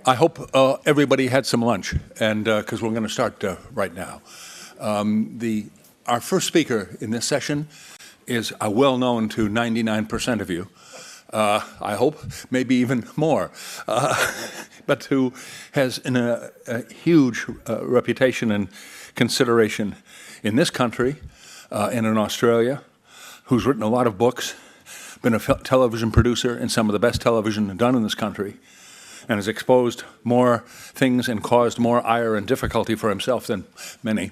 I hope everybody had some lunch, and because we're going to start right now. Our first speaker in this session is well known to 99% of you. I hope, maybe even more, but who has a huge reputation and consideration in this country and in Australia, who's written a lot of books, been a television producer in some of the best television done in this country, and has exposed more things and caused more ire and difficulty for himself than many.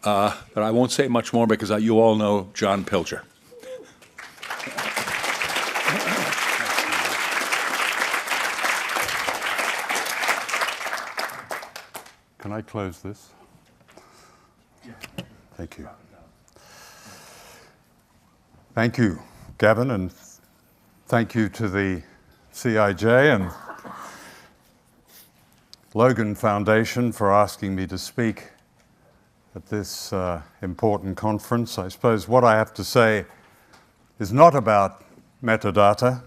But I won't say much more because you all know John Pilger. Can I close this? Thank you. Thank you, Gavin, and thank you to the CIJ and Logan Foundation for asking me to speak at this important conference. I suppose what I have to say is not about metadata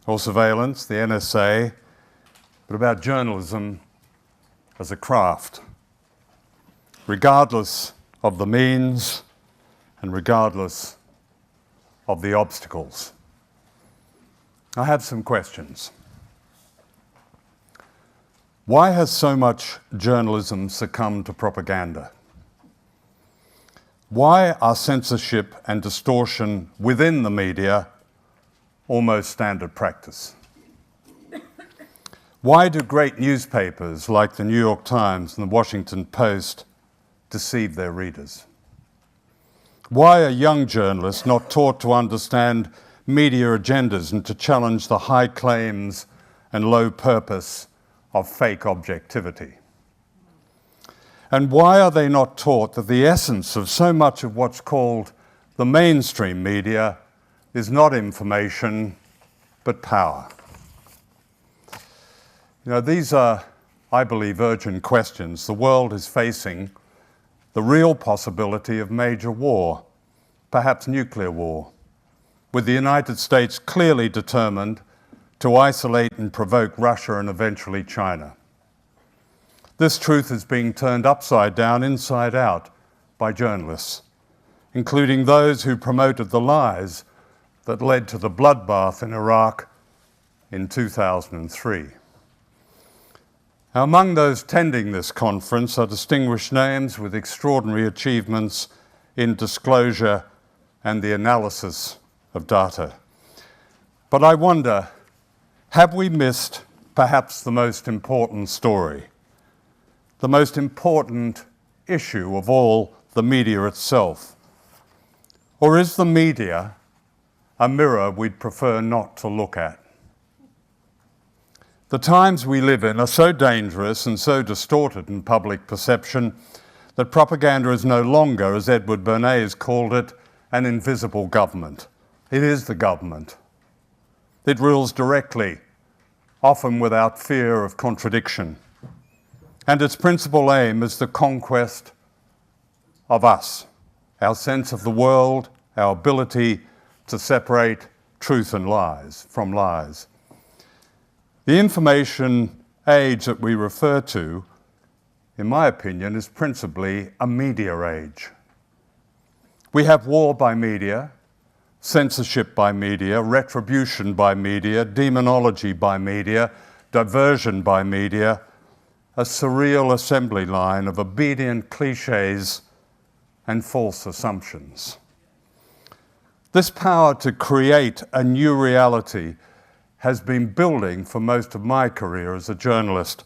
or surveillance, the NSA, but about journalism as a craft, regardless of the means and regardless of the obstacles. I have some questions. Why has so much journalism succumbed to propaganda? Why are censorship and distortion within the media almost standard practice? Why do great newspapers like the New York Times and the Washington Post deceive their readers? Why are young journalists not taught to understand media agendas and to challenge the high claims and low purpose of fake objectivity? And why are they not taught that the essence of so much of what's called the mainstream media is not information, but power? You know, these are, I believe, urgent questions. The world is facing the real possibility of major war, perhaps nuclear war, with the United States clearly determined to isolate and provoke Russia and eventually China. This truth is being turned upside down, inside out, by journalists, including those who promoted the lies that led to the bloodbath in Iraq in 2003. Now, among those tending this conference are distinguished names with extraordinary achievements in disclosure and the analysis of data. But I wonder, have we missed perhaps the most important story, the most important issue of all, the media itself? Or is the media a mirror we'd prefer not to look at? The times we live in are so dangerous and so distorted in public perception that propaganda is no longer, as Edward Bernays called it, an invisible government. It is the government. It rules directly, often without fear of contradiction. And its principal aim is the conquest of us, our sense of the world, our ability to separate truth and lies from lies. The information age that we refer to, in my opinion, is principally a media age. We have war by media, censorship by media, retribution by media, demonology by media, diversion by media, a surreal assembly line of obedient cliches and false assumptions. This power to create a new reality has been building for most of my career as a journalist.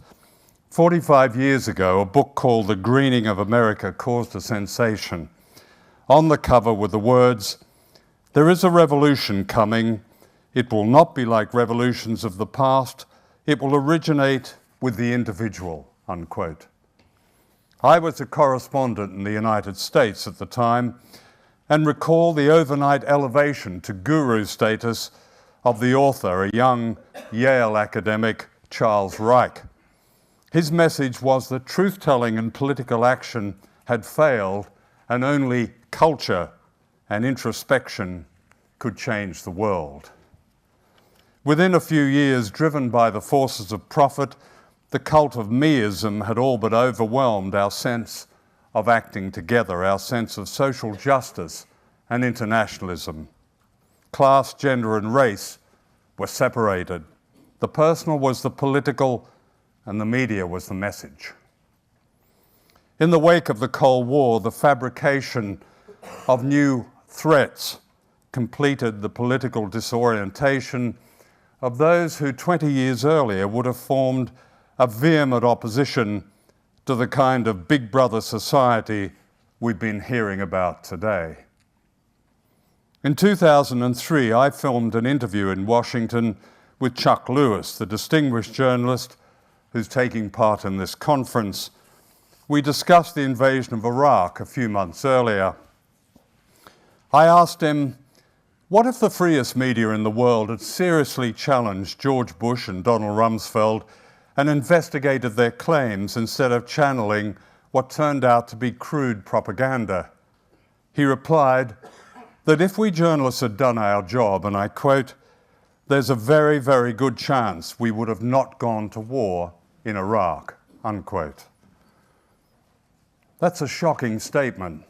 45 years ago, a book called The Greening of America caused a sensation. On the cover were the words, "There is a revolution coming. It will not be like revolutions of the past. It will originate with the individual," unquote. I was a correspondent in the United States at the time and recall the overnight elevation to guru status of the author, a young Yale academic, Charles Reich. His message was that truth-telling and political action had failed and only culture and introspection could change the world. Within a few years, driven by the forces of profit, The cult of meism had all but overwhelmed our sense of acting together, our sense of social justice and internationalism. Class, gender, and race were separated. The personal was the political, and the media was the message. In the wake of the Cold War, the fabrication of new threats completed the political disorientation of those who 20 years earlier would have formed a vehement opposition to the kind of Big Brother society we've been hearing about today. In 2003, I filmed an interview in Washington with Chuck Lewis, the distinguished journalist who's taking part in this conference. We discussed the invasion of Iraq a few months earlier. I asked him, what if the freest media in the world had seriously challenged George Bush and Donald Rumsfeld and investigated their claims instead of channeling what turned out to be crude propaganda? He replied that if we journalists had done our job, and I quote, there's a very, very good chance we would have not gone to war in Iraq, unquote. That's a shocking statement,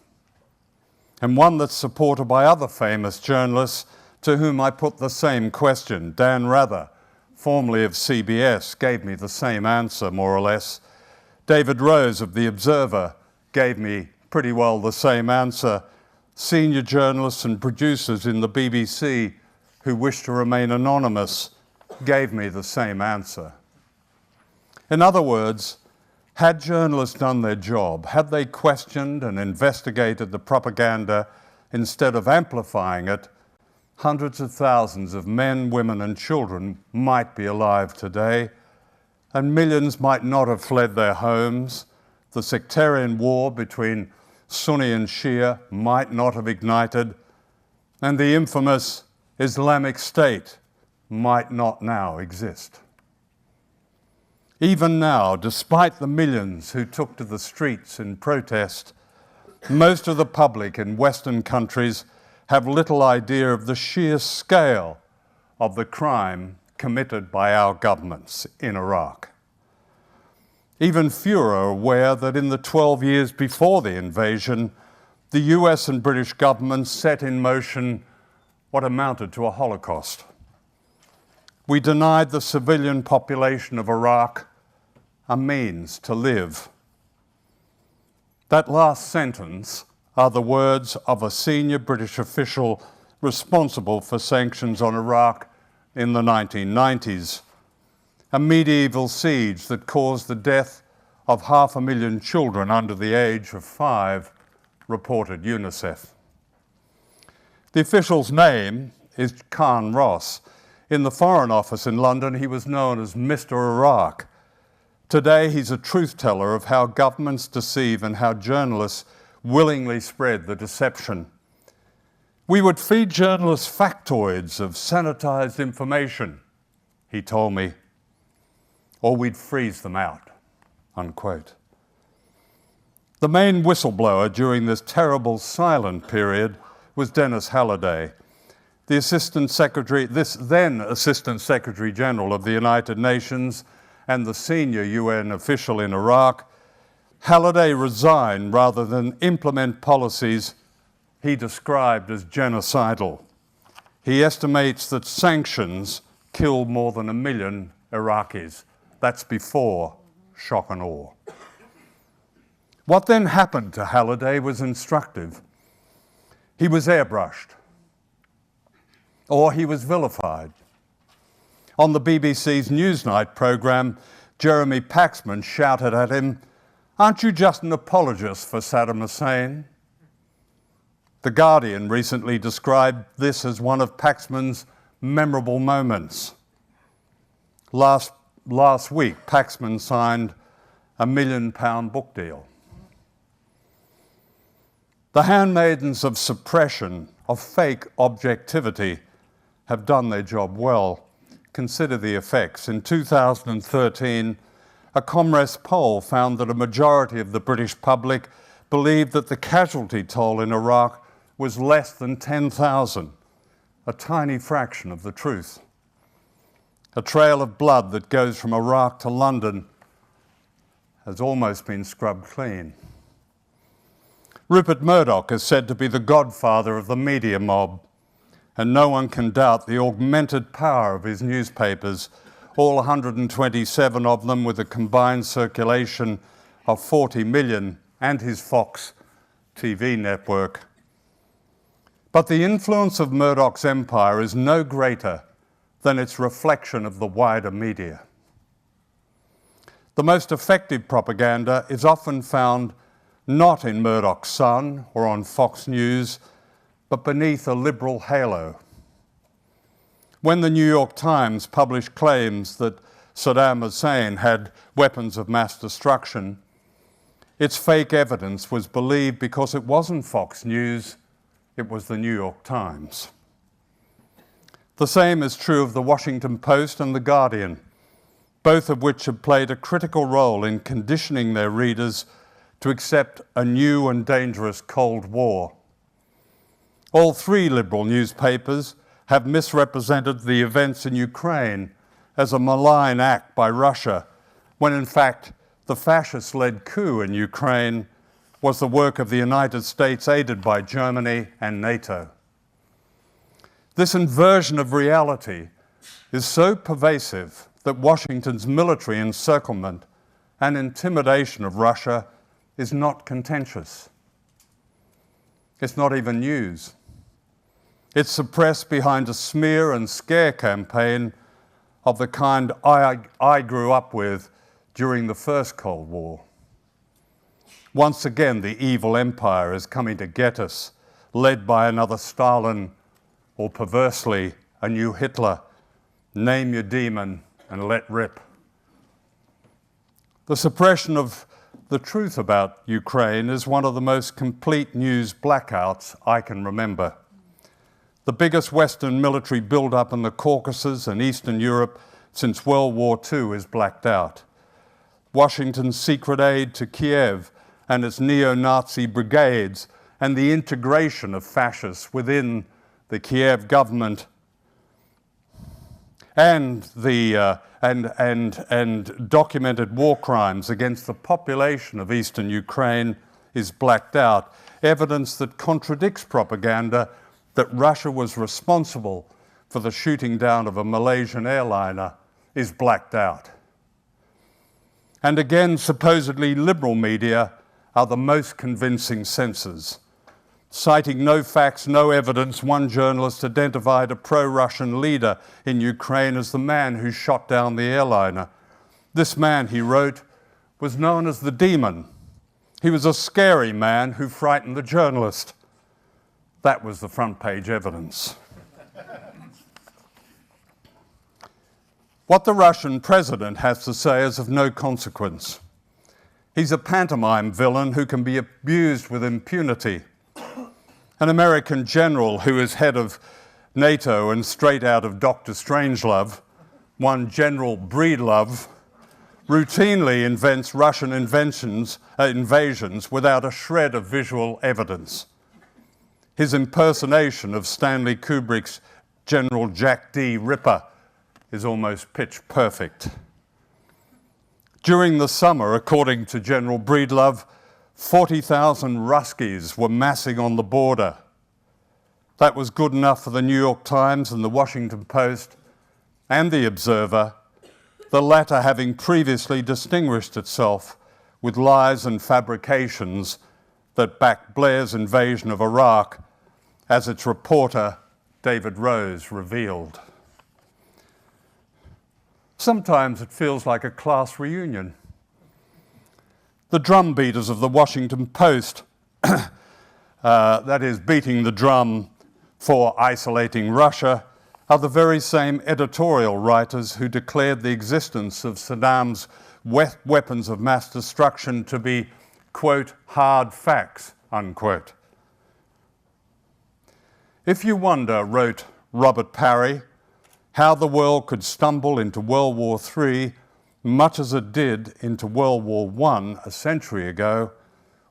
and one that's supported by other famous journalists to whom I put the same question. Dan Rather, formerly of CBS, gave me the same answer, more or less. David Rose of The Observer gave me pretty well the same answer. Senior journalists and producers in the BBC who wish to remain anonymous gave me the same answer. In other words, had journalists done their job, had they questioned and investigated the propaganda instead of amplifying it, hundreds of thousands of men, women, and children might be alive today, and millions might not have fled their homes. The sectarian war between Sunni and Shia might not have ignited, and the infamous Islamic State might not now exist. Even now, despite the millions who took to the streets in protest, most of the public in Western countries have little idea of the sheer scale of the crime committed by our governments in Iraq. Even fewer are aware that in the 12 years before the invasion, the US and British governments set in motion what amounted to a Holocaust. We denied the civilian population of Iraq a means to live. That last sentence are the words of a senior British official responsible for sanctions on Iraq in the 1990s, a medieval siege that caused the death of 500,000 children under the age of 5, reported UNICEF. The official's name is Khan Ross. In the Foreign Office in London, he was known as Mr. Iraq. Today, he's a truth teller of how governments deceive and how journalists willingly spread the deception. We would feed journalists factoids of sanitized information, he told me, or we'd freeze them out, unquote. The main whistleblower during this terrible silent period was Dennis Halliday, this then Assistant Secretary General of the United Nations and the senior UN official in Iraq. Halliday resigned rather than implement policies he described as genocidal. He estimates that sanctions killed more than 1 million Iraqis. That's before shock and awe. What then happened to Halliday was instructive. He was airbrushed, or he was vilified. On the BBC's Newsnight programme, Jeremy Paxman shouted at him, "Aren't you just an apologist for Saddam Hussein?" The Guardian recently described this as one of Paxman's memorable moments. Last week, Paxman signed a £1 million book deal. The handmaidens of suppression, of fake objectivity, have done their job well. Consider the effects. In 2013, a Comres poll found that a majority of the British public believed that the casualty toll in Iraq was less than 10,000, a tiny fraction of the truth. A trail of blood that goes from Iraq to London has almost been scrubbed clean. Rupert Murdoch is said to be the godfather of the media mob, and no one can doubt the augmented power of his newspapers, all 127 of them with a combined circulation of 40 million, and his Fox TV network. But the influence of Murdoch's empire is no greater than its reflection of the wider media. The most effective propaganda is often found not in Murdoch's Sun or on Fox News, but beneath a liberal halo. When the New York Times published claims that Saddam Hussein had weapons of mass destruction, its fake evidence was believed because it wasn't Fox News, it was the New York Times. The same is true of the Washington Post and the Guardian, both of which have played a critical role in conditioning their readers to accept a new and dangerous Cold War. All three liberal newspapers have misrepresented the events in Ukraine as a malign act by Russia, when in fact the fascist-led coup in Ukraine was the work of the United States aided by Germany and NATO. This inversion of reality is so pervasive that Washington's military encirclement and intimidation of Russia is not contentious. It's not even news. It's suppressed behind a smear and scare campaign of the kind I grew up with during the first Cold War. Once again, the evil empire is coming to get us, led by another Stalin, or perversely, a new Hitler. Name your demon and let rip. The suppression of the truth about Ukraine is one of the most complete news blackouts I can remember. The biggest Western military build-up in the Caucasus and Eastern Europe since World War II is blacked out. Washington's secret aid to Kiev and its neo-Nazi brigades and the integration of fascists within the Kiev government and the and documented war crimes against the population of eastern Ukraine is blacked out. Evidence that contradicts propaganda that Russia was responsible for the shooting down of a Malaysian airliner is blacked out. And again, supposedly liberal media are the most convincing censors. Citing no facts, no evidence, one journalist identified a pro-Russian leader in Ukraine as the man who shot down the airliner. This man, he wrote, was known as the demon. He was a scary man who frightened the journalist. That was the front page evidence. What the Russian president has to say is of no consequence. He's a pantomime villain who can be abused with impunity. An American general who is head of NATO and straight out of Dr. Strangelove, one General Breedlove, routinely invents Russian invasions without a shred of visual evidence. His impersonation of Stanley Kubrick's General Jack D. Ripper is almost pitch perfect. During the summer, according to General Breedlove, 40,000 Ruskies were massing on the border. That was good enough for the New York Times and the Washington Post and the Observer, the latter having previously distinguished itself with lies and fabrications that backed Blair's invasion of Iraq, as its reporter David Rose revealed. Sometimes it feels like a class reunion. The drumbeaters of the Washington Post, that is, beating the drum for isolating Russia, are the very same editorial writers who declared the existence of Saddam's weapons of mass destruction to be, quote, hard facts, unquote. If you wonder, wrote Robert Parry, how the world could stumble into World War III, much as it did into World War I a century ago,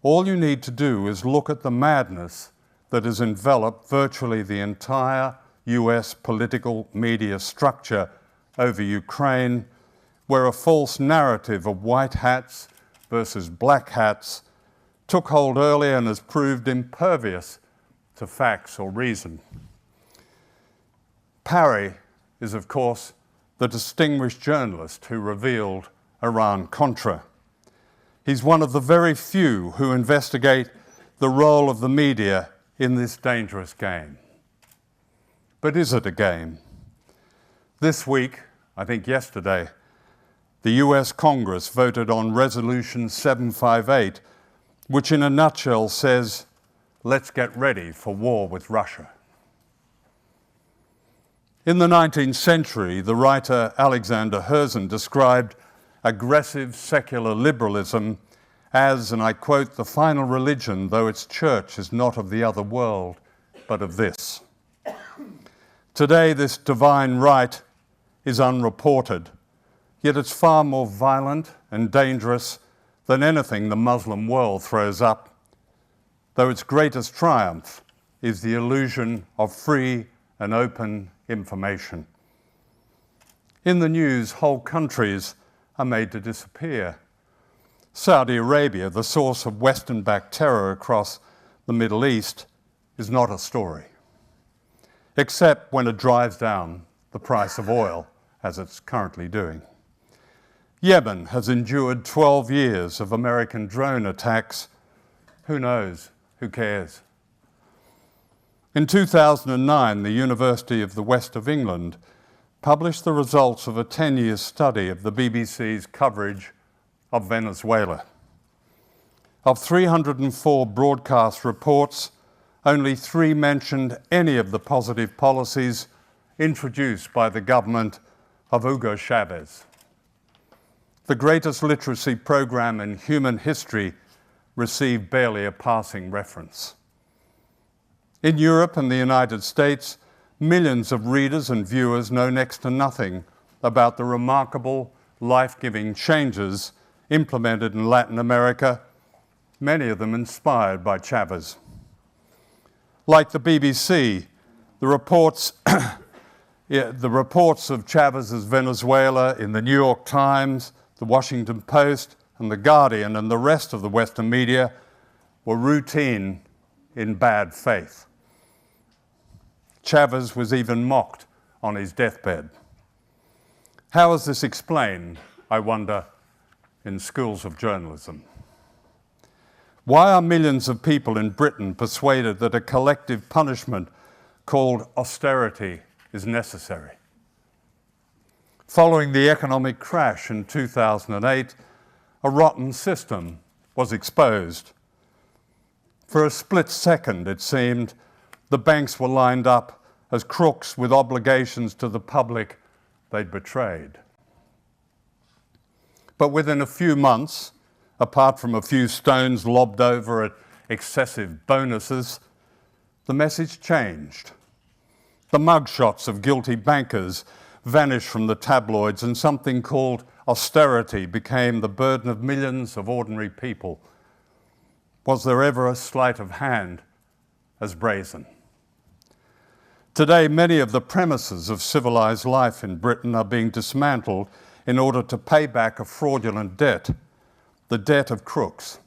all you need to do is look at the madness that has enveloped virtually the entire US political media structure over Ukraine, where a false narrative of white hats, versus black hats took hold early and has proved impervious to facts or reason. Parry is, of course, the distinguished journalist who revealed Iran-Contra. He's one of the very few who investigate the role of the media in this dangerous game. But is it a game? This week, I think yesterday, the US Congress voted on Resolution 758, which in a nutshell says, let's get ready for war with Russia. In the 19th century, the writer Alexander Herzen described aggressive secular liberalism as, and I quote, the final religion, though its church is not of the other world, but of this. Today, this divine right is unreported, yet it's far more violent and dangerous than anything the Muslim world throws up, though its greatest triumph is the illusion of free and open information. In the news, whole countries are made to disappear. Saudi Arabia, the source of Western-backed terror across the Middle East, is not a story, except when it drives down the price of oil, as it's currently doing. Yemen has endured 12 years of American drone attacks. Who knows? Who cares? In 2009, the University of the West of England published the results of a 10-year study of the BBC's coverage of Venezuela. Of 304 broadcast reports, only 3 mentioned any of the positive policies introduced by the government of Hugo Chavez. The greatest literacy program in human history received barely a passing reference. In Europe and the United States, millions of readers and viewers know next to nothing about the remarkable, life-giving changes implemented in Latin America, many of them inspired by Chavez. Like the BBC, the reports of Chavez's Venezuela in the New York Times, the Washington Post, and the Guardian, and the rest of the Western media were routine in bad faith. Chavez was even mocked on his deathbed. How is this explained, I wonder, in schools of journalism? Why are millions of people in Britain persuaded that a collective punishment called austerity is necessary? Following the economic crash in 2008, a rotten system was exposed. For a split second, it seemed, the banks were lined up as crooks with obligations to the public they'd betrayed. But within a few months, apart from a few stones lobbed over at excessive bonuses, the message changed. The mugshots of guilty bankers vanished from the tabloids, and something called austerity became the burden of millions of ordinary people. Was there ever a sleight of hand as brazen? Today, many of the premises of civilized life in Britain are being dismantled in order to pay back a fraudulent debt, the debt of crooks.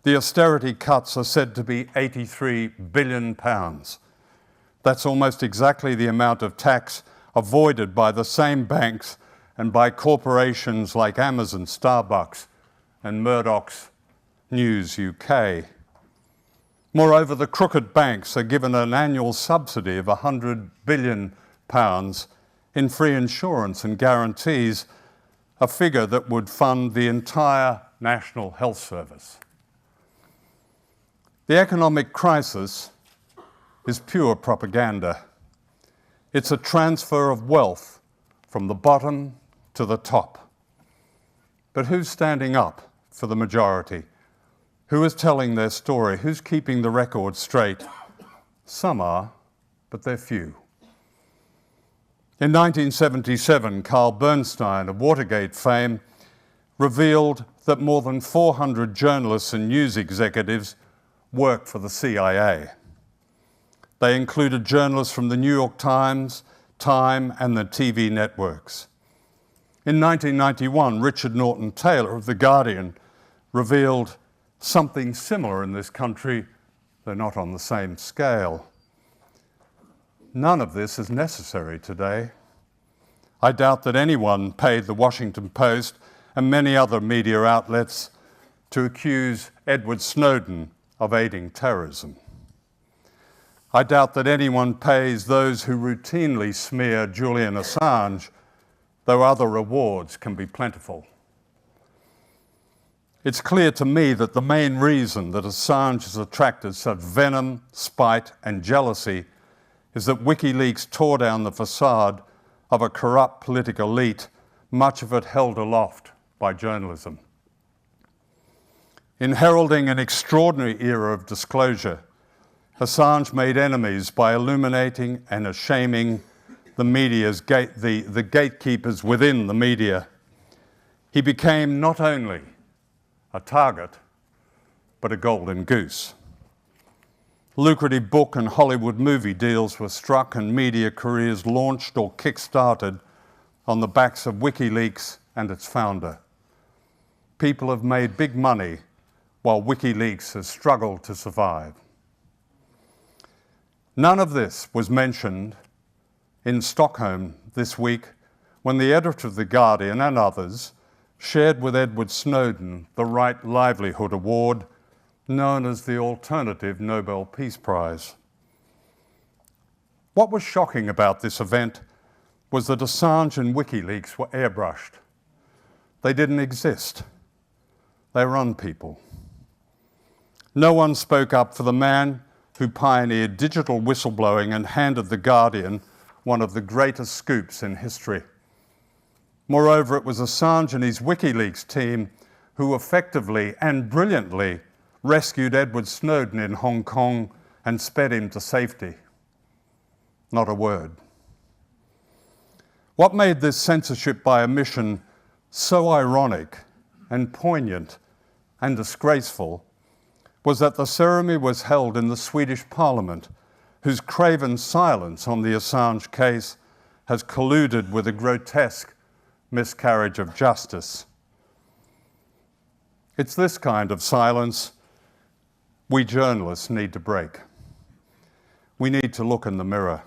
The austerity cuts are said to be £83 billion. That's almost exactly the amount of tax avoided by the same banks and by corporations like Amazon, Starbucks, and Murdoch's News UK. Moreover, the crooked banks are given an annual subsidy of £100 billion in free insurance and guarantees, a figure that would fund the entire National Health Service. The economic crisis is pure propaganda. It's a transfer of wealth from the bottom to the top. But who's standing up for the majority? Who is telling their story? Who's keeping the record straight? Some are, but they're few. In 1977, Carl Bernstein of Watergate fame revealed that more than 400 journalists and news executives worked for the CIA. They included journalists from the New York Times, Time, and the TV networks. In 1991, Richard Norton Taylor of The Guardian revealed something similar in this country, though not on the same scale. None of this is necessary today. I doubt that anyone paid the Washington Post and many other media outlets to accuse Edward Snowden of aiding terrorism. I doubt that anyone pays those who routinely smear Julian Assange, though other rewards can be plentiful. It's clear to me that the main reason that Assange has attracted such venom, spite, and jealousy is that WikiLeaks tore down the facade of a corrupt political elite, much of it held aloft by journalism. In heralding an extraordinary era of disclosure, Assange made enemies by illuminating and shaming the media's the gatekeepers within the media. He became not only a target, but a golden goose. Lucrative book and Hollywood movie deals were struck and media careers launched or kick-started on the backs of WikiLeaks and its founder. People have made big money while WikiLeaks has struggled to survive. None of this was mentioned in Stockholm this week when the editor of The Guardian and others shared with Edward Snowden the Right Livelihood Award, known as the Alternative Nobel Peace Prize. What was shocking about this event was that Assange and WikiLeaks were airbrushed. They didn't exist. They run people. No one spoke up for the man who pioneered digital whistleblowing and handed The Guardian one of the greatest scoops in history. Moreover, it was Assange and his WikiLeaks team who effectively and brilliantly rescued Edward Snowden in Hong Kong and sped him to safety. Not a word. What made this censorship by omission so ironic and poignant and disgraceful was that the ceremony was held in the Swedish Parliament, whose craven silence on the Assange case has colluded with a grotesque miscarriage of justice. It's this kind of silence we journalists need to break. We need to look in the mirror.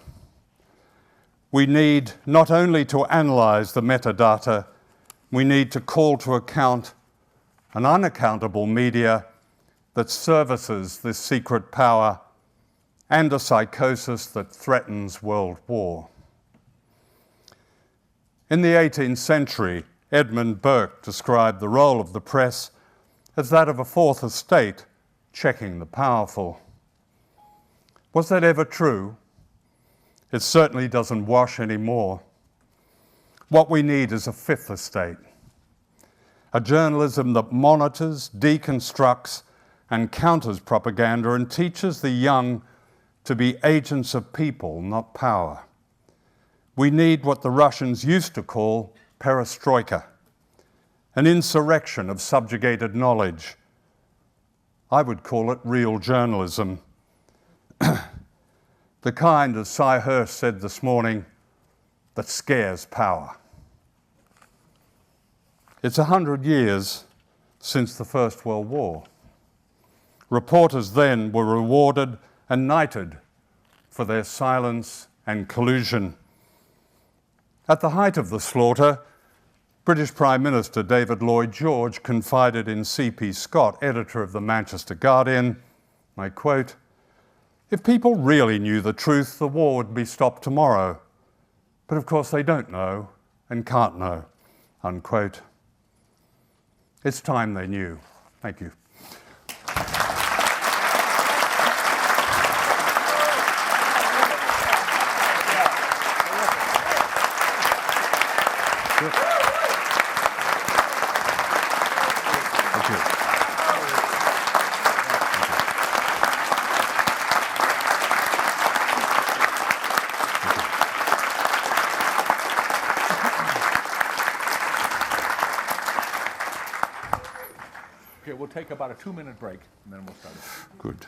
We need not only to analyze the metadata, we need to call to account an unaccountable media that services this secret power and a psychosis that threatens world war. In the 18th century, Edmund Burke described the role of the press as that of a fourth estate checking the powerful. Was that ever true? It certainly doesn't wash anymore. What we need is a fifth estate, a journalism that monitors, deconstructs, and counters propaganda and teaches the young to be agents of people, not power. We need what the Russians used to call perestroika, an insurrection of subjugated knowledge. I would call it real journalism. The kind, as Cy Hirsch said this morning, that scares power. It's 100 years since the First World War. Reporters then were rewarded and knighted for their silence and collusion. At the height of the slaughter, British Prime Minister David Lloyd George confided in C.P. Scott, editor of the Manchester Guardian, I quote, "If people really knew the truth, the war would be stopped tomorrow. But of course they don't know and can't know," unquote. It's time they knew. Thank you. Okay, we'll take about a 2-minute break, and then we'll start. Good.